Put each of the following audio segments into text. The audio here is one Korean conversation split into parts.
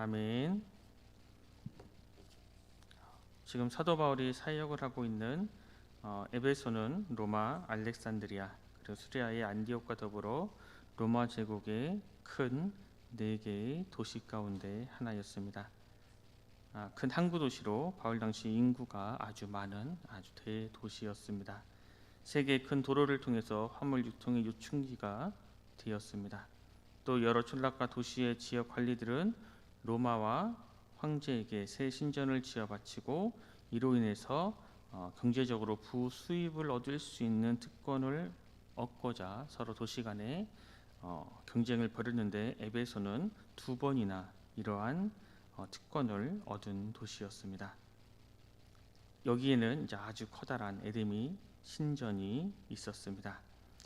아멘. 지금 사도 바울이 사역을 하고 있는 에베소는 로마, 알렉산드리아, 그리고 수리아의 안디옥과 더불어 로마 제국의 큰 네 개의 도시 가운데 하나였습니다. 큰 항구 도시로 바울 당시 인구가 아주 많은 아주 대도시였습니다. 세계의 큰 도로를 통해서 화물 유통의 요충지가 되었습니다. 또 여러 촌락과 도시의 지역 관리들은 로마와 황제에게 새 신전을 지어 바치고 이로 인해서 경제적으로 부수입을 얻을 수 있는 특권을 얻고자 서로 도시 간에 경쟁을 벌였는데 에베소는 두 번이나 이러한 특권을 얻은 도시였습니다. 여기에는 이제 아주 커다란 에데미 신전이 있었습니다.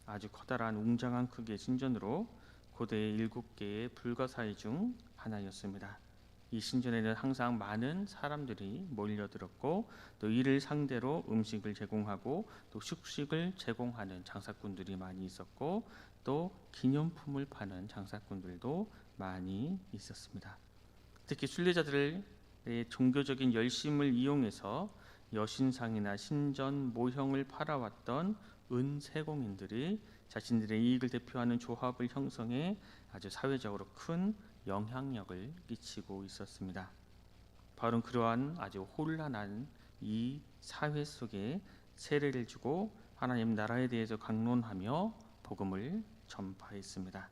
아주 커다란 웅장한 크기의 신전으로 고대의 7개의 불가사의 중 하나였습니다. 이 신전에는 항상 많은 사람들이 몰려들었고 또 이를 상대로 음식을 제공하고 또 숙식을 제공하는 장사꾼들이 많이 있었고 또 기념품을 파는 장사꾼들도 많이 있었습니다. 특히 순례자들의 종교적인 열심을 이용해서 여신상이나 신전 모형을 팔아왔던 은세공인들이 자신들의 이익을 대표하는 조합을 형성해 아주 사회적으로 큰 영향력을 끼치고 있었습니다. 바울은 그러한 아주 혼란한 이 사회 속에 세례를 주고 하나님 나라에 대해서 강론하며 복음을 전파했습니다.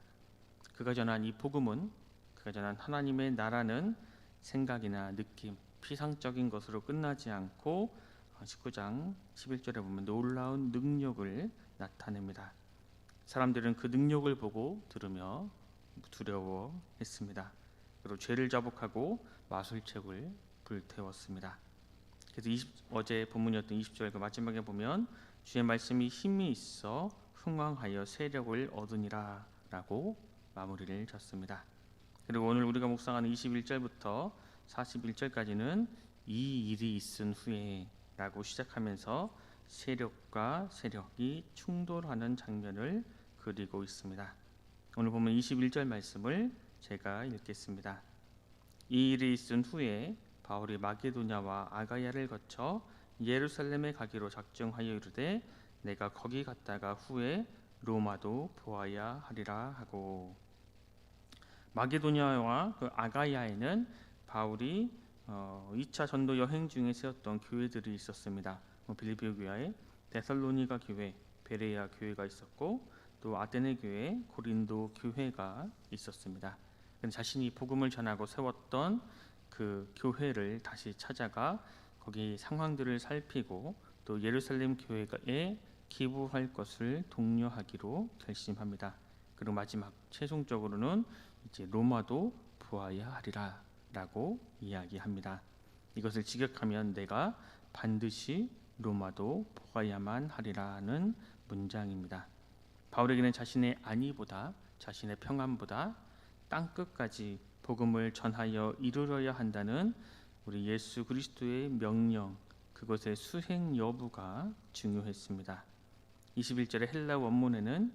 그가 전한 이 복음은, 그가 전한 하나님의 나라는 생각이나 느낌, 피상적인 것으로 끝나지 않고 19장 11절에 보면 놀라운 능력을 나타냅니다. 사람들은 그 능력을 보고 들으며 두려워했습니다. 그리고 죄를 자복하고 마술책을 불태웠습니다. 그래서 어제 본문이었던 20절 그 마지막에 보면 주의 말씀이 힘이 있어 흥왕하여 세력을 얻으니라 라고 마무리를 졌습니다. 그리고 오늘 우리가 묵상하는 21절부터 41절까지는 이 일이 있은 후에 라고 시작하면서 세력과 세력이 충돌하는 장면을 그리고 있습니다. 오늘 보면 21절 말씀을 제가 읽겠습니다. 이 일이 있은 후에 바울이 마게도냐와 아가야를 거쳐 예루살렘에 가기로 작정하여 이르되 내가 거기 갔다가 후에 로마도 보아야 하리라 하고, 마게도냐와 그 아가야에는 바울이 2차 전도 여행 중에 세웠던 교회들이 있었습니다. 빌립보 교회, 데살로니가 교회, 베레아 교회가 있었고 또 아테네 교회, 고린도 교회가 있었습니다. 자신이 복음을 전하고 세웠던 그 교회를 다시 찾아가 거기 상황들을 살피고 또 예루살렘 교회에 기부할 것을 독려하기로 결심합니다. 그리고 마지막 최종적으로는 이제 로마도 보아야 하리라 라고 이야기합니다. 이것을 직역하면 내가 반드시 로마도 보아야만 하리라는 문장입니다. 바울에게는 자신의 안위보다, 자신의 평안보다 땅끝까지 복음을 전하여 이르러야 한다는 우리 예수 그리스도의 명령, 그것의 수행 여부가 중요했습니다. 21절의 헬라 원문에는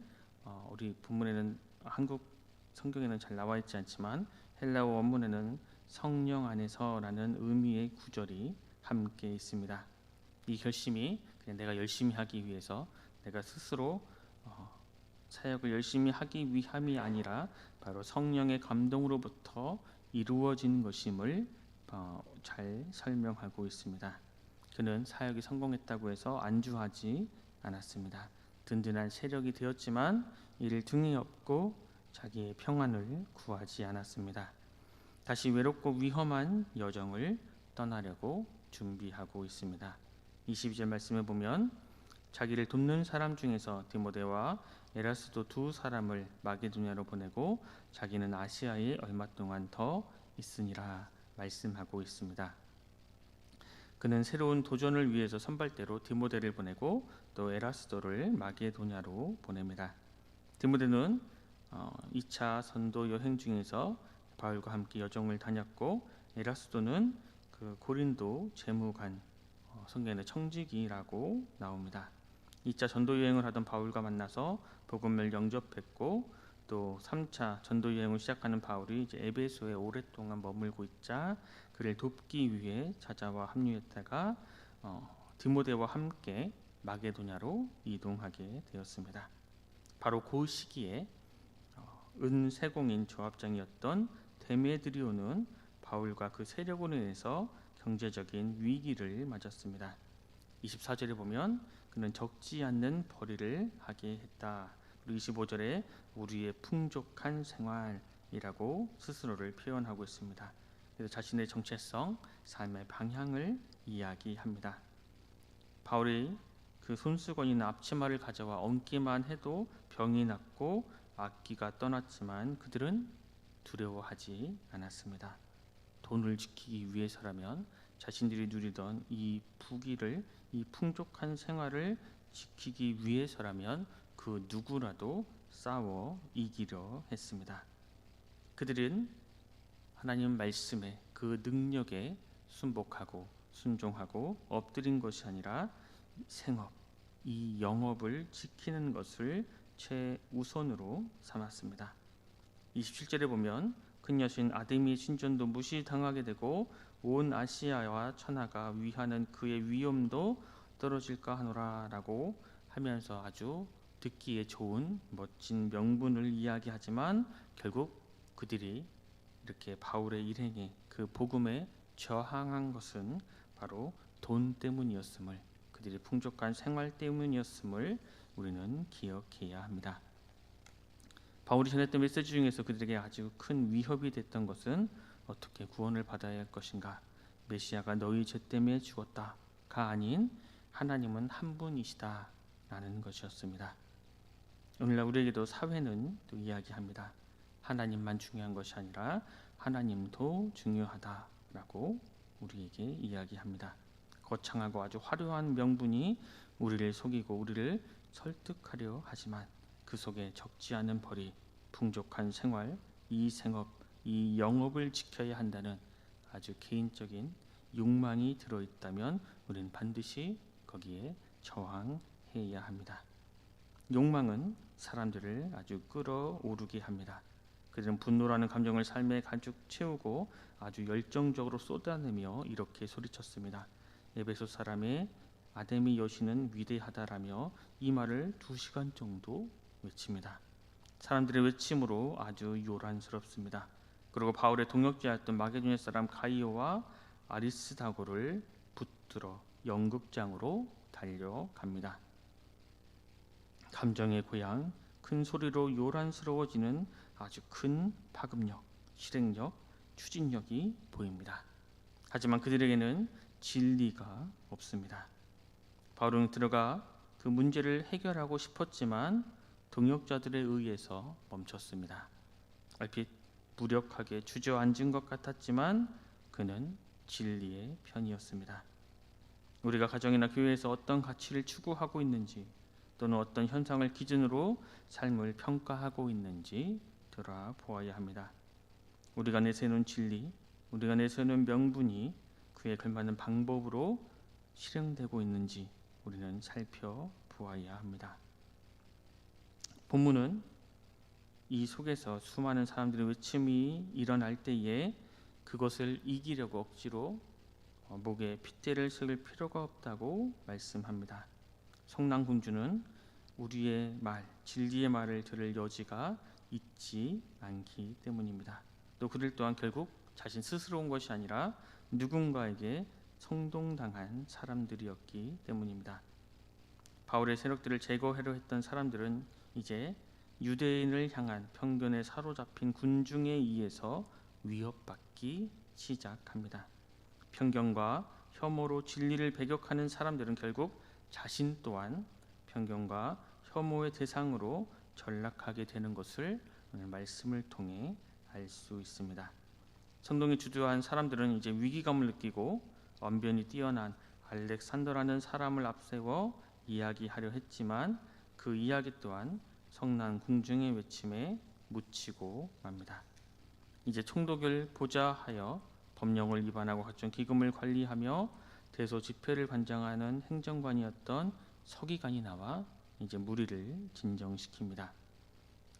우리 본문에는 한국 성경에는 잘 나와 있지 않지만 헬라 원문에는 성령 안에서라는 의미의 구절이 함께 있습니다. 이 결심이 그냥 내가 열심히 하기 위해서, 내가 스스로 사역을 열심히 하기 위함이 아니라 바로 성령의 감동으로부터 이루어진 것임을 잘 설명하고 있습니다. 그는 사역이 성공했다고 해서 안주하지 않았습니다. 든든한 세력이 되었지만 이를 등에 업고 자기의 평안을 구하지 않았습니다. 다시 외롭고 위험한 여정을 떠나려고 준비하고 있습니다. 22절 말씀에 보면 자기를 돕는 사람 중에서 디모데와 에라스도 두 사람을 마게도냐로 보내고 자기는 아시아에 얼마 동안 더 있으니라 말씀하고 있습니다. 그는 새로운 도전을 위해서 선발대로 디모데를 보내고 또 에라스도를 마게도냐로 보냅니다. 디모데는 2차 선도 여행 중에서 바울과 함께 여정을 다녔고 에라스도는 그 고린도 재무관, 성경에는 청지기라고 나옵니다. 2차 전도 여행을 하던 바울과 만나서 복음을 영접했고 또 3차 전도 여행을 시작하는 바울이 이제 에베소에 오랫동안 머물고 있자 그를 돕기 위해 찾아와 합류했다가 디모데와 함께 마게도냐로 이동하게 되었습니다. 바로 그 시기에 은세공인 조합장이었던 데메드리오는 바울과 그 세력으로 인해서 경제적인 위기를 맞았습니다. 24절에 보면 그는 적지 않는 벌이를 하게 했다. 그리고 25절에 우리의 풍족한 생활이라고 스스로를 표현하고 있습니다. 그래서 자신의 정체성, 삶의 방향을 이야기합니다. 바울이 그 손수건이나 앞치마를 가져와 얹기만 해도 병이 낫고 악기가 떠났지만 그들은 두려워하지 않았습니다. 돈을 지키기 위해서라면 자신들이 누리던 이 부귀를, 이 풍족한 생활을 지키기 위해서라면 그 누구라도 싸워 이기려 했습니다. 그들은 하나님 말씀에 그 능력에 순복하고 순종하고 엎드린 것이 아니라 생업, 이 영업을 지키는 것을 최우선으로 삼았습니다. 27절에 보면 큰 여신 아데미의 신전도 무시당하게 되고 온 아시아와 천하가 위하는 그의 위엄도 떨어질까 하노라 라고 하면서 아주 듣기에 좋은 멋진 명분을 이야기하지만 결국 그들이 이렇게 바울의 일행에 그 복음에 저항한 것은 바로 돈 때문이었음을, 그들의 풍족한 생활 때문이었음을 우리는 기억해야 합니다. 바울이 전했던 메시지 중에서 그들에게 아주 큰 위협이 됐던 것은 어떻게 구원을 받아야 할 것인가, 메시아가 너희 죄 때문에 죽었다가 아닌 하나님은 한 분이시다 라는 것이었습니다. 오늘날 우리에게도 사회는 또 이야기합니다. 하나님만 중요한 것이 아니라 하나님도 중요하다라고 우리에게 이야기합니다. 거창하고 아주 화려한 명분이 우리를 속이고 우리를 설득하려 하지만 그 속에 적지 않은 벌이, 풍족한 생활, 이 생업, 이 영업을 지켜야 한다는 아주 개인적인 욕망이 들어있다면 우리는 반드시 거기에 저항해야 합니다. 욕망은 사람들을 아주 끌어오르게 합니다. 그들은 분노라는 감정을 삶에 가득 채우고 아주 열정적으로 쏟아내며 이렇게 소리쳤습니다. 에베소 사람의 아데미 여신은 위대하다라며 이 말을 2시간 정도 외칩니다. 사람들의 외침으로 아주 요란스럽습니다. 그리고 바울의 동역자였던 마게도냐 사람 가이오와 아리스다고를 붙들어 연극장으로 달려갑니다. 감정의 고향, 큰 소리로 요란스러워지는 아주 큰 파급력, 실행력, 추진력이 보입니다. 하지만 그들에게는 진리가 없습니다. 바울은 들어가 그 문제를 해결하고 싶었지만 동역자들에 의해서 멈췄습니다. 얼핏 무력하게 주저앉은 것 같았지만 그는 진리의 편이었습니다. 우리가 가정이나 교회에서 어떤 가치를 추구하고 있는지 또는 어떤 현상을 기준으로 삶을 평가하고 있는지 돌아보아야 합니다. 우리가 내세우는 진리, 우리가 내세우는 명분이 그에 걸맞는 방법으로 실행되고 있는지 우리는 살펴보아야 합니다. 본문은 이 속에서 수많은 사람들의 외침이 일어날 때에 그것을 이기려고 억지로 목에 핏대를 쓸 필요가 없다고 말씀합니다. 성난군주는 우리의 말, 진리의 말을 들을 여지가 있지 않기 때문입니다. 또 그들 또한 결국 자신 스스로 온 것이 아니라 누군가에게 성동당한 사람들이었기 때문입니다. 바울의 세력들을 제거하려 했던 사람들은 이제 유대인을 향한 편견에 사로잡힌 군중에 의해서 위협받기 시작합니다. 편견과 혐오로 진리를 배격하는 사람들은 결국 자신 또한 편견과 혐오의 대상으로 전락하게 되는 것을 오늘 말씀을 통해 알 수 있습니다. 선동에 주도한 사람들은 이제 위기감을 느끼고 언변이 뛰어난 알렉산더라는 사람을 앞세워 이야기하려 했지만 그 이야기 또한 성난 궁중의 외침에 묻히고 맙니다. 이제 총독을 보좌하여 법령을 위반하고 각종 기금을 관리하며 대소 집회를 관장하는 행정관이었던 서기관이 나와 이제 무리를 진정시킵니다.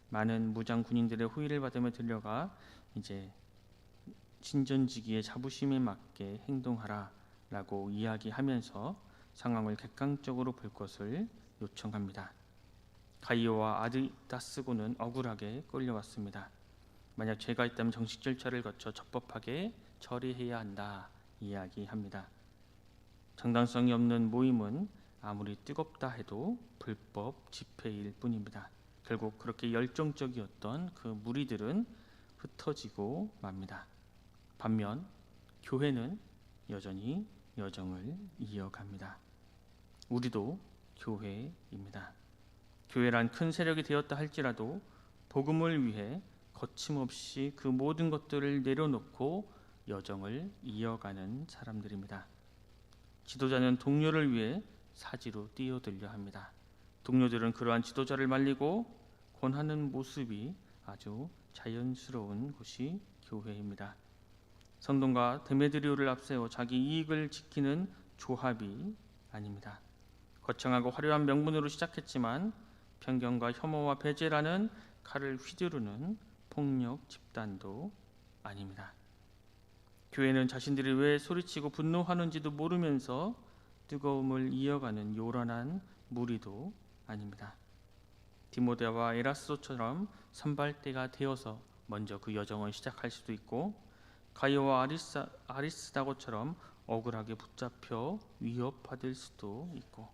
많은 무장 군인들의 호의를 받으며 들려가 이제 신전지기의 자부심에 맞게 행동하라라고 이야기하면서 상황을 객관적으로 볼 것을 요청합니다. 가이오와 아리다스고는 억울하게 끌려왔습니다. 만약 죄가 있다면 정식 절차를 거쳐 적법하게 처리해야 한다 이야기합니다. 정당성이 없는 모임은 아무리 뜨겁다 해도 불법 집회일 뿐입니다. 결국 그렇게 열정적이었던 그 무리들은 흩어지고 맙니다. 반면 교회는 여전히 여정을 이어갑니다. 우리도 교회입니다. 교회란 큰 세력이 되었다 할지라도 복음을 위해 거침없이 그 모든 것들을 내려놓고 여정을 이어가는 사람들입니다. 지도자는 동료를 위해 사지로 뛰어들려 합니다. 동료들은 그러한 지도자를 말리고 권하는 모습이 아주 자연스러운 곳이 교회입니다. 성동과 데메드리오를 앞세워 자기 이익을 지키는 조합이 아닙니다. 거창하고 화려한 명분으로 시작했지만 편견과 혐오와 배제라는 칼을 휘두르는 폭력 집단도 아닙니다. 교회는 자신들이 왜 소리치고 분노하는지도 모르면서 뜨거움을 이어가는 요란한 무리도 아닙니다. 디모데와 에라스도처럼 선발대가 되어서 먼저 그 여정을 시작할 수도 있고, 가이오와 아리스다고처럼 억울하게 붙잡혀 위협받을 수도 있고,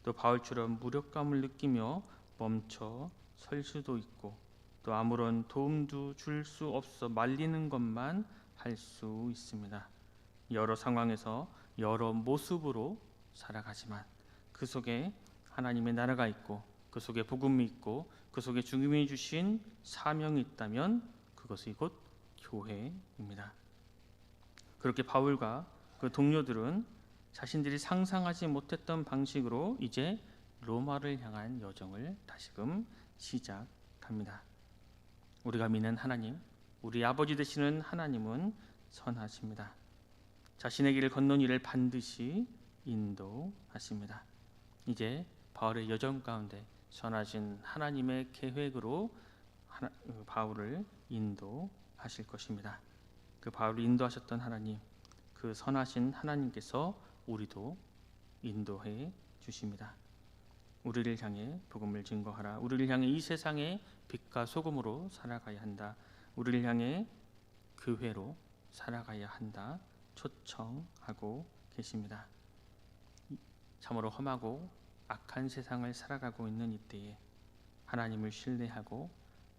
또 바울처럼 무력감을 느끼며 멈춰 설 수도 있고, 또 아무런 도움도 줄 수 없어 말리는 것만 할 수 있습니다. 여러 상황에서 여러 모습으로 살아가지만 그 속에 하나님의 나라가 있고, 그 속에 복음이 있고, 그 속에 주님이 주신 사명이 있다면 그것이 곧 교회입니다. 그렇게 바울과 그 동료들은 자신들이 상상하지 못했던 방식으로 이제 로마를 향한 여정을 다시금 시작합니다. 우리가 믿는 하나님, 우리 아버지 되시는 하나님은 선하십니다. 자신의 길을 건넌 이를 반드시 인도하십니다. 이제 바울의 여정 가운데 선하신 하나님의 계획으로 바울을 인도하실 것입니다. 그 바울을 인도하셨던 하나님, 그 선하신 하나님께서 우리도 인도해 주십니다. 우리를 향해 복음을 증거하라. 우리를 향해 이 세상의 빛과 소금으로 살아가야 한다. 우리를 향해 교회로 살아가야 한다. 초청하고 계십니다. 참으로 험하고 악한 세상을 살아가고 있는 이때에 하나님을 신뢰하고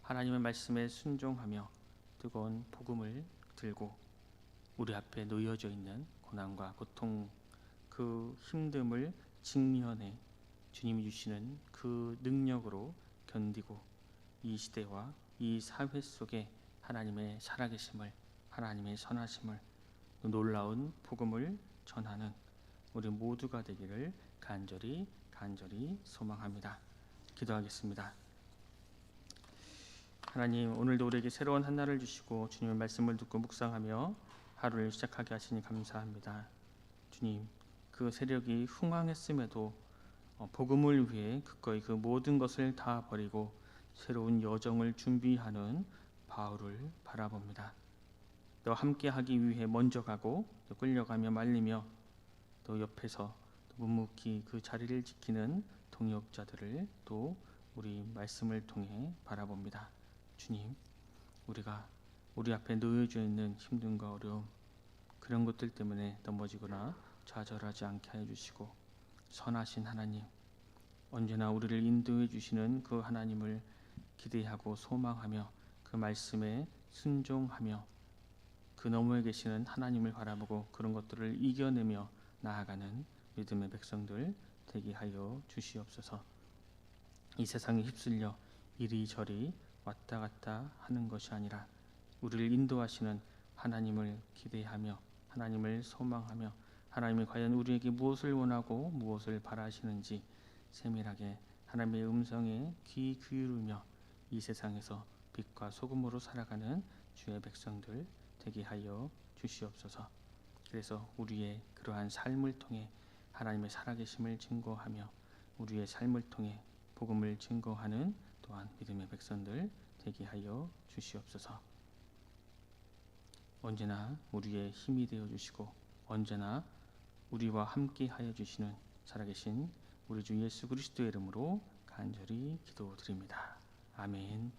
하나님의 말씀에 순종하며 뜨거운 복음을 들고 우리 앞에 놓여져 있는 고난과 고통, 그 힘듦을 직면해 주님이 주시는 그 능력으로 견디고 이 시대와 이 사회 속에 하나님의 살아계심을, 하나님의 선하심을, 놀라운 복음을 전하는 우리 모두가 되기를 간절히 소망합니다. 기도하겠습니다. 하나님, 오늘도 우리에게 새로운 한 날을 주시고 주님의 말씀을 듣고 묵상하며 하루를 시작하게 하시니 감사합니다. 주님, 그 세력이 흥황했음에도 복음을 위해 그거의 그 모든 것을 다 버리고 새로운 여정을 준비하는 바울을 바라봅니다. 또 함께하기 위해 먼저 가고 또 끌려가며 말리며 또 옆에서 또 묵묵히 그 자리를 지키는 동역자들을 또 우리 말씀을 통해 바라봅니다. 주님, 우리가 우리 앞에 놓여져 있는 힘듦과 어려움, 그런 것들 때문에 넘어지거나 좌절하지 않게 하여 주시고, 선하신 하나님, 언제나 우리를 인도해 주시는 그 하나님을 기대하고 소망하며 그 말씀에 순종하며 그 너머에 계시는 하나님을 바라보고 그런 것들을 이겨내며 나아가는 믿음의 백성들 되게 하여 주시옵소서. 이 세상에 휩쓸려 이리저리 왔다 갔다 하는 것이 아니라 우리를 인도하시는 하나님을 기대하며 하나님을 소망하며 하나님이 과연 우리에게 무엇을 원하고 무엇을 바라시는지 세밀하게 하나님의 음성에 귀 기울이며 이 세상에서 빛과 소금으로 살아가는 주의 백성들 되게 하여 주시옵소서. 그래서 우리의 그러한 삶을 통해 하나님의 살아계심을 증거하며 우리의 삶을 통해 복음을 증거하는 또 또한 믿음의 백성들 되게 하여 주시옵소서. 언제나 우리의 힘이 되어 주시고 언제나 우리와 함께 하여 주시는 살아계신 우리 주 예수 그리스도의 이름으로 간절히 기도드립니다. 아멘.